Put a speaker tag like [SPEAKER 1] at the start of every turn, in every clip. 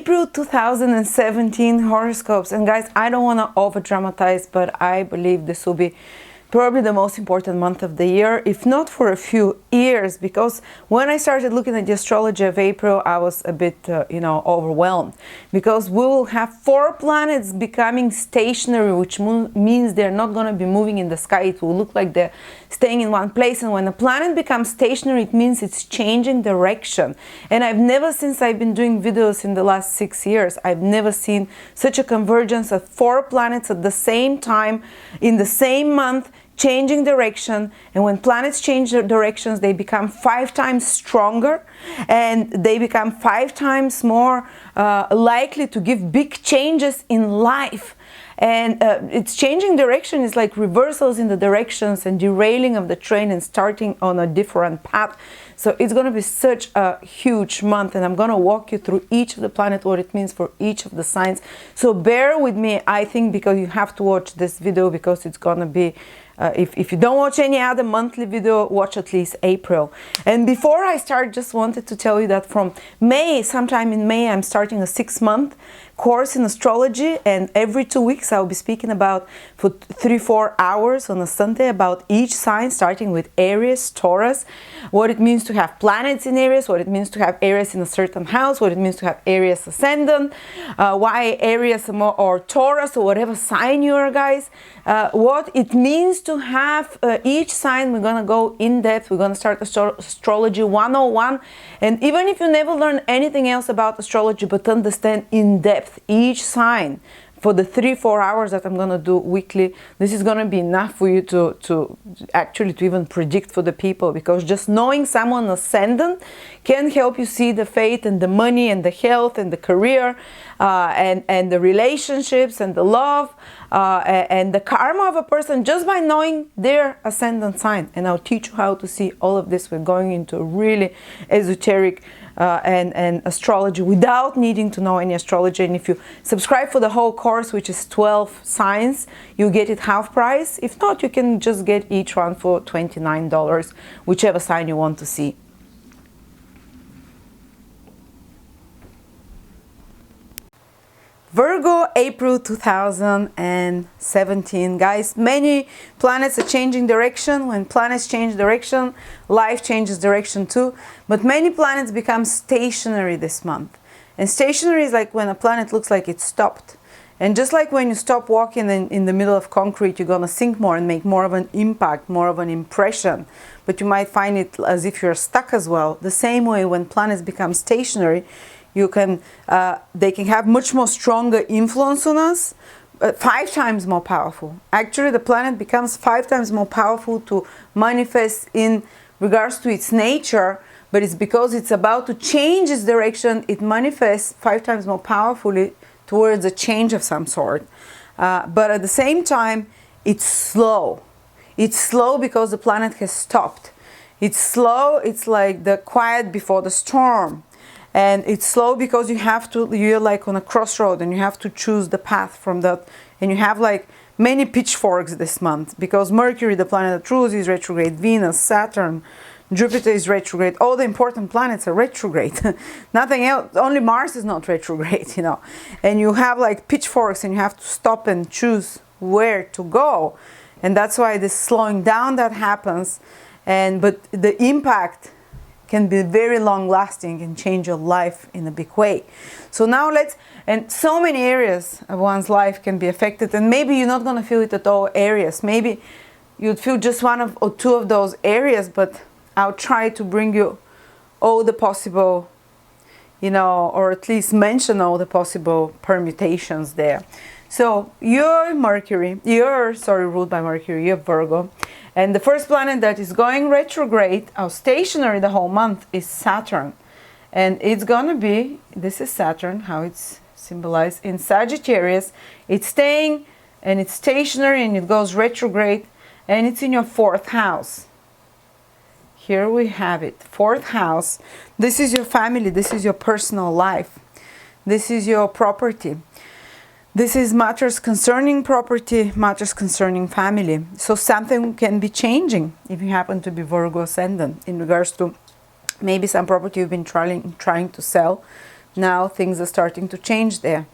[SPEAKER 1] April 2017 horoscopes. And guys, I don't want to over dramatize, but I believe this will be probably the most important month of the year, if not for a few years, because when I started looking at the astrology of April, I was a bit, overwhelmed, because we will have 4 planets becoming stationary, which means they're not going to be moving in the sky. It will look like they're staying in one place. And when a planet becomes stationary, it means it's changing direction. And I've never, since I've been doing videos in the last 6 years, I've never seen such a convergence of 4 planets at the same time, in the same month, changing direction. And when planets change their directions, they become 5 times stronger, and they become 5 times more likely to give big changes in life. And it's changing direction is like reversals in the directions and derailing of the train and starting on a different path. So it's going to be such a huge month, and I'm going to walk you through each of the planets, what it means for each of the signs. So bear with me, I think, because you have to watch this video, because it's going to be if you don't watch any other monthly video, watch at least April. And before I start, just wanted to tell you that from May, sometime in May, I'm starting a 6-month course in astrology, and every 2 weeks I'll be speaking about for 3-4 hours on a Sunday about each sign, starting with Aries, Taurus, what it means to have planets in Aries, what it means to have Aries in a certain house, what it means to have Aries ascendant, why Aries or Taurus or whatever sign you are, guys, what it means to have each sign. We're going to go in depth. We're going to start astrology 101, and even if you never learn anything else about astrology, but understand in depth each sign for the 3-4 hours that I'm going to do weekly, this is going to be enough for you to actually even predict for the people, because just knowing someone ascendant can help you see the fate and the money and the health and the career and the relationships and the love and the karma of a person just by knowing their ascendant sign. And I'll teach you how to see all of this. We're going into a really esoteric and astrology without needing to know any astrology. And if you subscribe for the whole course, which is 12 signs, you get it half price. If not, you can just get each one for $29, whichever sign you want to see. Virgo April 2017. Guys, many planets are changing direction. When planets change direction, life changes direction too. But many planets become stationary this month. And stationary is like when a planet looks like it's stopped. And just like when you stop walking in the middle of concrete, you're going to sink more and make more of an impact, more of an impression. But you might find it as if you're stuck as well. The same way when planets become stationary, they can have much more stronger influence on us, 5 times more powerful. Actually, the planet becomes 5 times more powerful to manifest in regards to its nature, but it's because it's about to change its direction, it manifests 5 times more powerfully towards a change of some sort. But at the same time, it's slow. It's slow because the planet has stopped. It's slow, it's like the quiet before the storm. And it's slow because you're like on a crossroad, and you have to choose the path from that. And you have like many pitchforks this month, because Mercury, the planet of truth, is retrograde. Venus, Saturn, Jupiter is retrograde. All the important planets are retrograde. Nothing else, only Mars is not retrograde, And you have like pitchforks, and you have to stop and choose where to go. And that's why this slowing down that happens. But the impact can be very long lasting and change your life in a big way. So now and so many areas of one's life can be affected, and maybe you're not going to feel it at all areas. Maybe you'd feel just 1 or 2 of those areas, but I'll try to bring you all the possible, or at least mention all the possible permutations there. So you're ruled by Mercury, you're Virgo. And the first planet that is going retrograde, or stationary the whole month, is Saturn. And it's going to be, this is Saturn, how it's symbolized in Sagittarius. It's staying, and it's stationary, and it goes retrograde, and it's in your 4th house. Here we have it, 4th house. This is your family, this is your personal life. This is your property. This is matters concerning property, matters concerning family. So something can be changing if you happen to be Virgo ascendant in regards to maybe some property you've been trying to sell, now things are starting to change there.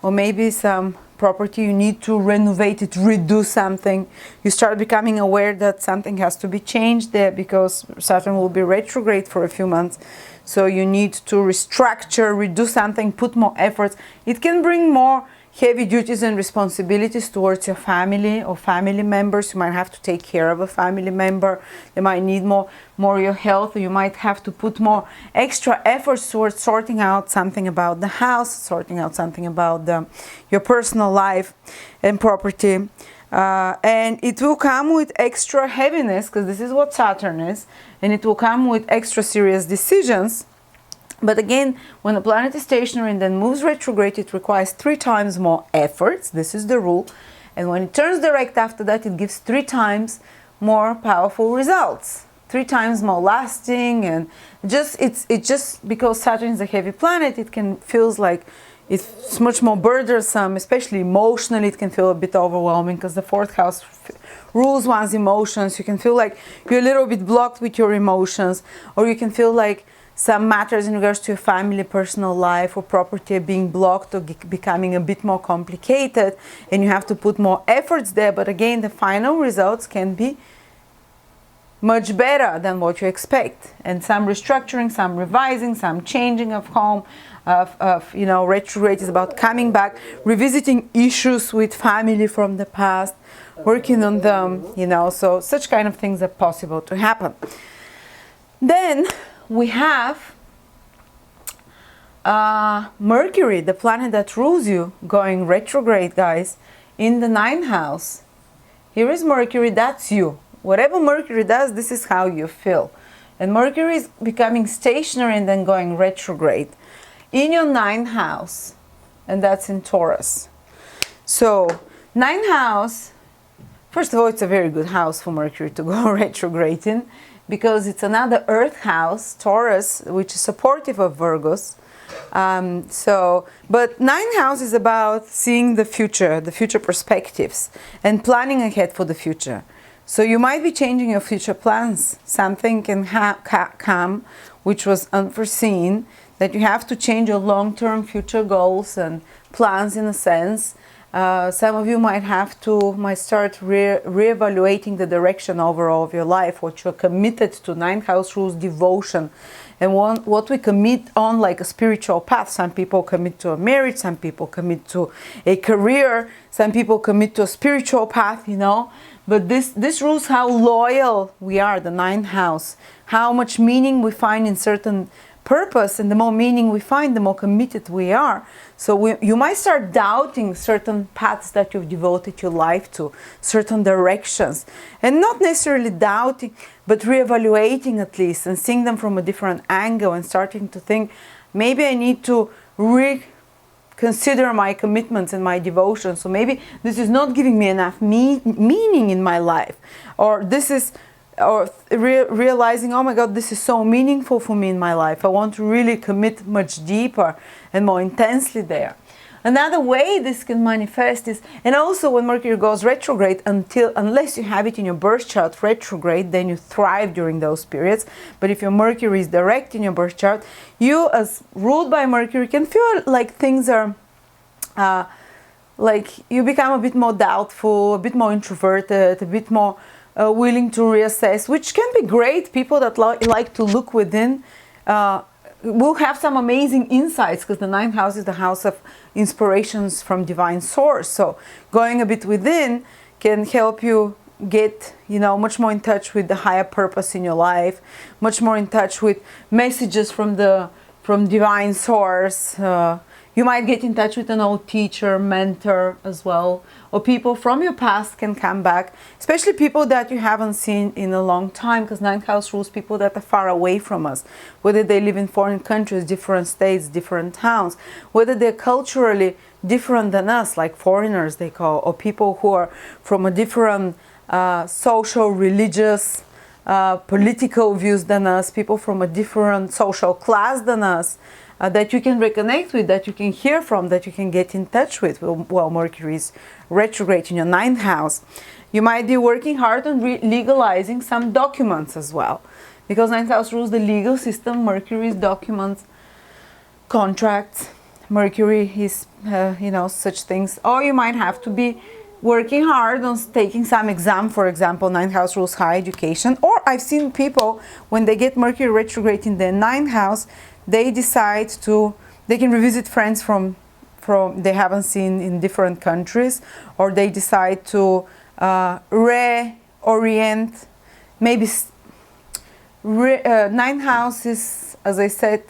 [SPEAKER 1] Or maybe some property you need to renovate it, redo something. You start becoming aware that something has to be changed there because Saturn will be retrograde for a few months. So you need to restructure, redo something, put more efforts. It can bring more heavy duties and responsibilities towards your family or family members. You might have to take care of a family member. They might need more your health. You might have to put more extra efforts towards sorting out something about the house, sorting out something about your personal life and property. And it will come with extra heaviness, because this is what Saturn is, and it will come with extra serious decisions. But again, when a planet is stationary and then moves retrograde, it requires 3 times more efforts. This is the rule. And when it turns direct after that, it gives 3 times more powerful results, 3 times more lasting. And it's just because Saturn is a heavy planet, it can feels like it's much more burdensome, especially emotionally. It can feel a bit overwhelming because the 4th house rules one's emotions. You can feel like you're a little bit blocked with your emotions, or you can feel like some matters in regards to your family, personal life, or property are being blocked or becoming a bit more complicated, and you have to put more efforts there. But again, the final results can be much better than what you expect. And some restructuring, some revising, some changing of home, retrograde is about coming back, revisiting issues with family from the past, working on them, so such kind of things are possible to happen. Then we have Mercury, the planet that rules you, going retrograde, guys, in the 9th house. Here is Mercury, that's you. Whatever Mercury does, this is how you feel. And Mercury is becoming stationary and then going retrograde in your 9th house, and that's in Taurus. So 9th house, first of all, it's a very good house for Mercury to go retrograde in, because it's another earth house, Taurus, which is supportive of Virgos. But 9th house is about seeing the future perspectives, and planning ahead for the future. So you might be changing your future plans. Something can come which was unforeseen, that you have to change your long-term future goals and plans in a sense. Some of you might start reevaluating the direction overall of your life, what you're committed to. 9th house rules devotion, and what we commit on, like a spiritual path. Some people commit to a marriage, some people commit to a career, some people commit to a spiritual path, But this rules how loyal we are, the 9th house, how much meaning we find in certain purpose, and the more meaning we find, the more committed we are. So you might start doubting certain paths that you've devoted your life to, certain directions, and not necessarily doubting, but reevaluating at least, and seeing them from a different angle, and starting to think, maybe I need to reconsider my commitments and my devotion. So maybe this is not giving me enough meaning in my life, or realizing, oh my God, this is so meaningful for me in my life. I want to really commit much deeper and more intensely there. Another way this can manifest is, and also when Mercury goes retrograde, unless you have it in your birth chart retrograde, then you thrive during those periods. But if your Mercury is direct in your birth chart, you, as ruled by Mercury, can feel like things are like you become a bit more doubtful, a bit more introverted, a bit more willing to reassess, which can be great. People that like to look within will have some amazing insights, because the 9th house is the house of inspirations from divine source. So going a bit within can help you get much more in touch with the higher purpose in your life, much more in touch with messages from divine source. You might get in touch with an old teacher, mentor as well, or people from your past can come back, especially people that you haven't seen in a long time, because 9th house rules people that are far away from us, whether they live in foreign countries, different states, different towns, whether they're culturally different than us, like foreigners they call, or people who are from a different social, religious, political views than us, people from a different social class than us, that you can reconnect with, that you can hear from, that you can get in touch with while Mercury is retrograde in your 9th house. You might be working hard on legalizing some documents as well, because 9th house rules the legal system. Mercury's documents contracts. Mercury is, such things. Or you might have to be working hard on taking some exam, for example, ninth house rules higher education. Or I've seen people, when they get Mercury retrograde in their ninth house, they decide they can revisit friends from they haven't seen in different countries, or they decide to reorient. Maybe ninth house is, as I said,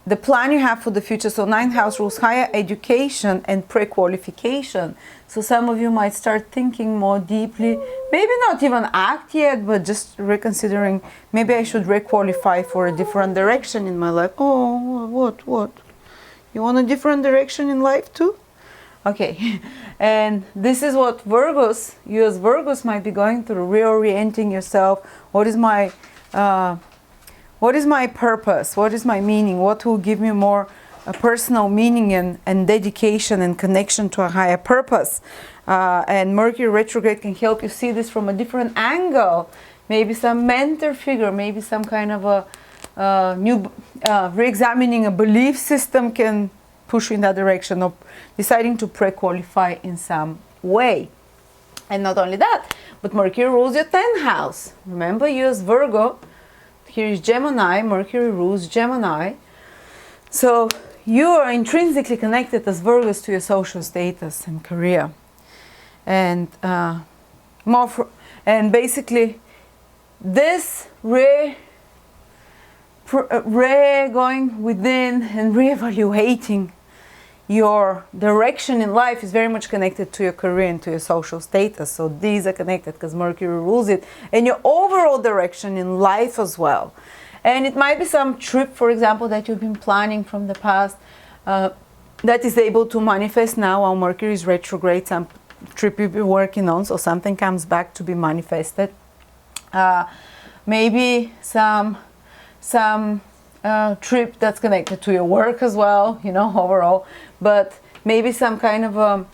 [SPEAKER 1] the plan you have for the future. So ninth house rules higher education and pre-qualification. So some of you might start thinking more deeply, maybe not even act yet, but just reconsidering, maybe I should re-qualify for a different direction in my life. Oh, what? You want a different direction in life too? Okay, and this is what Virgos, you as Virgos might be going through, reorienting yourself. What is my purpose? What is my meaning? What will give me more personal meaning and dedication and connection to a higher purpose? And Mercury retrograde can help you see this from a different angle. Maybe some mentor figure, maybe some kind of a new re-examining a belief system can push you in that direction, of deciding to pre-qualify in some way. And not only that, but Mercury rules your 10th house. Remember, you as Virgo, here is Gemini, Mercury rules Gemini. So you are intrinsically connected as Virgos to your social status and career. And basically this going within and reevaluating your direction in life is very much connected to your career and to your social status. So these are connected because Mercury rules it, and your overall direction in life as well. And it might be some trip, for example, that you've been planning from the past that is able to manifest now while Mercury is retrograde, some trip you've been working on, so something comes back to be manifested. Maybe some trip that's connected to your work as well, overall, but maybe some kind of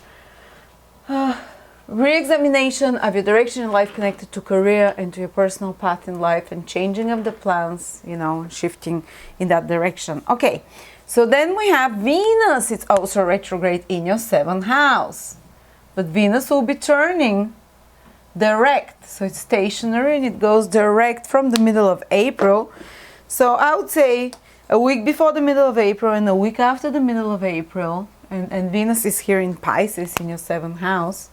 [SPEAKER 1] re-examination of your direction in life connected to career and to your personal path in life, and changing of the plans, shifting in that direction. Okay, so then we have Venus. It's also retrograde in your 7th house, but Venus will be turning direct, so it's stationary and it goes direct from the middle of April. So I would say a week before the middle of April and a week after the middle of April, and Venus is here in Pisces in your 7th house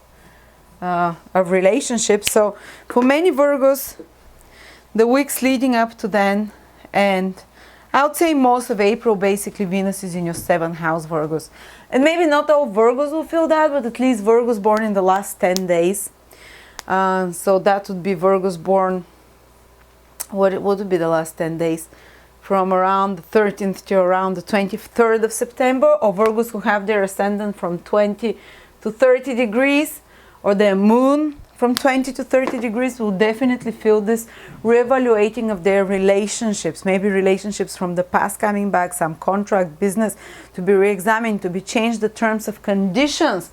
[SPEAKER 1] of relationships. So for many Virgos, the weeks leading up to then, and I would say most of April, basically Venus is in your 7th house, Virgos. And maybe not all Virgos will feel that, but at least Virgos born in the last 10 days. So that would be Virgos born, what would be the last 10 days? From around the 13th to around the 23rd of September, or Virgos who have their ascendant from 20 to 30 degrees, or their moon from 20 to 30 degrees, will definitely feel this reevaluating of their relationships. Maybe relationships from the past coming back, some contract, business to be re-examined, to be changed, the terms of conditions.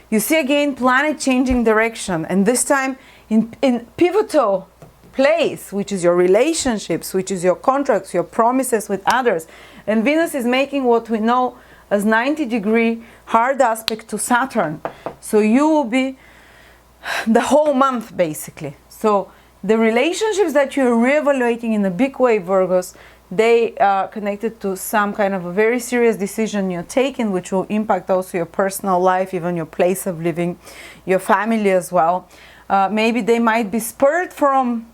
[SPEAKER 1] You see again planet changing direction, and this time in pivotal place, which is your relationships, which is your contracts, your promises with others. And Venus is making what we know as 90-degree hard aspect to Saturn. So you will be the whole month basically. So the relationships that you're reevaluating in a big way, Virgos, they are connected to some kind of a very serious decision you're taking, which will impact also your personal life, even your place of living, your family as well. Maybe they might be spurred from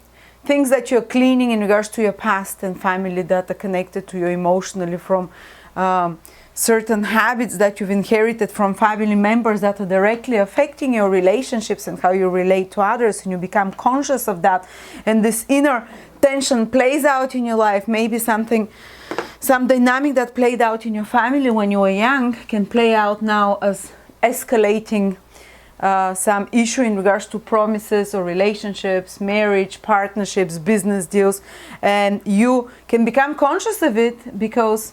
[SPEAKER 1] things that you're cleaning in regards to your past and family that are connected to you emotionally, from certain habits that you've inherited from family members that are directly affecting your relationships and how you relate to others, and you become conscious of that, and this inner tension plays out in your life. Maybe some dynamic that played out in your family when you were young can play out now as escalating some issue in regards to promises or relationships, marriage, partnerships, business deals, and you can become conscious of it because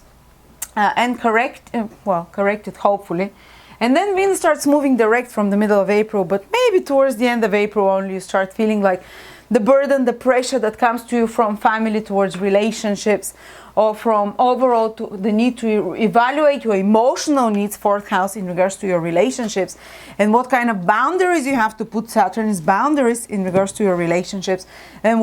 [SPEAKER 1] and correct it hopefully. And then Venus starts moving direct from the middle of April, but maybe towards the end of April only you start feeling like the burden, the pressure that comes to you from family towards relationships, or from overall to the need to evaluate your emotional needs, fourth house, in regards to your relationships, and what kind of boundaries you have to put. Saturn is boundaries in regards to your relationships, and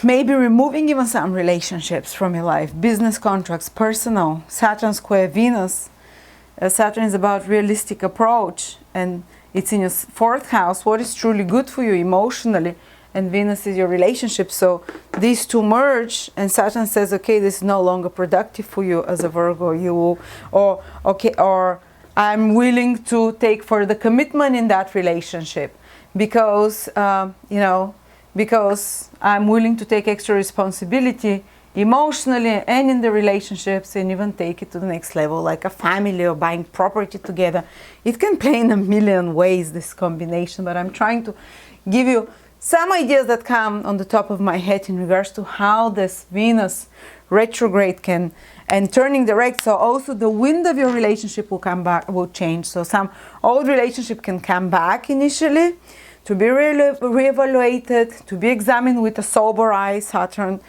[SPEAKER 1] maybe removing even some relationships from your life, business contracts, personal. Saturn square Venus. Saturn is about realistic approach, and it's in your fourth house, what is truly good for you emotionally, and Venus is your relationship. So these two merge, and Saturn says, okay, this is no longer productive for you as a Virgo. Or I'm willing to take further commitment in that relationship because because I'm willing to take extra responsibility emotionally and in the relationships, and even take it to the next level, like a family or buying property together. It can play in a million ways, this combination, but I'm trying to give you some ideas that come on the top of my head in regards to how this Venus retrograde can, and turning direct, so also the wind of your relationship will come back, will change. So some old relationship can come back initially to be reevaluated, to be examined with a sober eye, Saturn.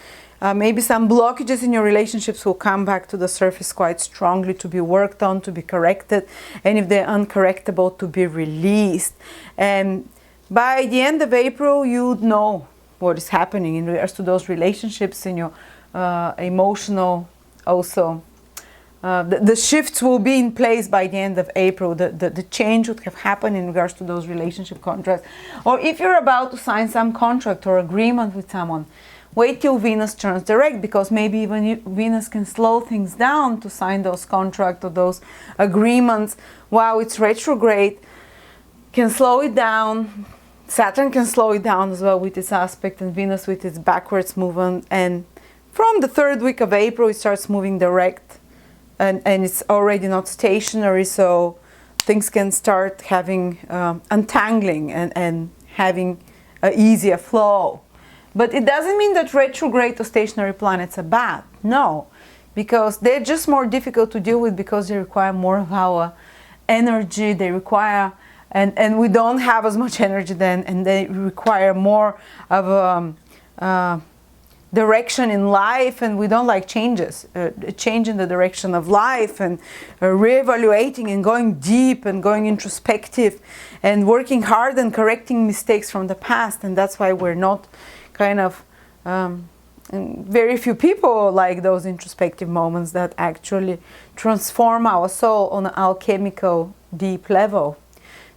[SPEAKER 1] Maybe some blockages in your relationships will come back to the surface quite strongly, to be worked on, to be corrected, and if they're uncorrectable, to be released. And by the end of April, you would know what is happening in regards to those relationships, in your emotional also. The shifts will be in place by the end of April. The change would have happened in regards to those relationship contracts. Or if you're about to sign some contract or agreement with someone, wait till Venus turns direct, because maybe even Venus can slow things down to sign those contracts or those agreements while it's retrograde, can slow it down. Saturn can slow it down as well with its aspect, and Venus with its backwards movement. And from the third week of April, it starts moving direct, and it's already not stationary, so things can start having untangling and having an easier flow. But it doesn't mean that retrograde or stationary planets are bad. No, because they're just more difficult to deal with, because they require more of our energy. They require, and we don't have as much energy then, and they require more of direction in life, and we don't like changes. A change in the direction of life, and reevaluating and going deep and going introspective and working hard and correcting mistakes from the past. And that's why we're not kind of very few people like those introspective moments that actually transform our soul on an alchemical deep level.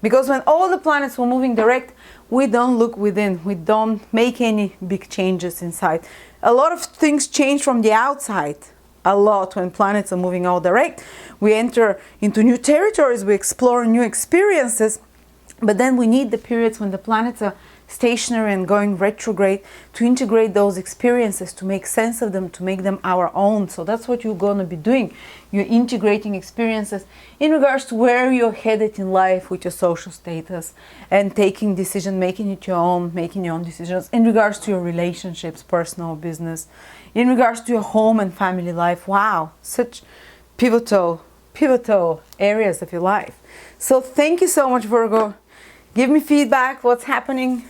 [SPEAKER 1] Because when all the planets were moving direct, we don't look within, we don't make any big changes inside. A lot of things change from the outside. A lot when planets are moving all direct. We enter into new territories, we explore new experiences, but then we need the periods when the planets are stationary and going retrograde to integrate those experiences, to make sense of them, to make them our own. So that's what you're going to be doing. You're integrating experiences in regards to where you're headed in life with your social status, and taking decision, making it your own, making your own decisions in regards to your relationships, personal, business, in regards to your home and family life. Wow, such pivotal areas of your life. So thank you so much, Virgo. Give me feedback, what's happening,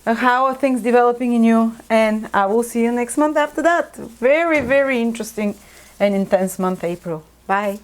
[SPEAKER 1] how are things developing in you, and I will see you next month after that. Very, very interesting and intense month, April. Bye.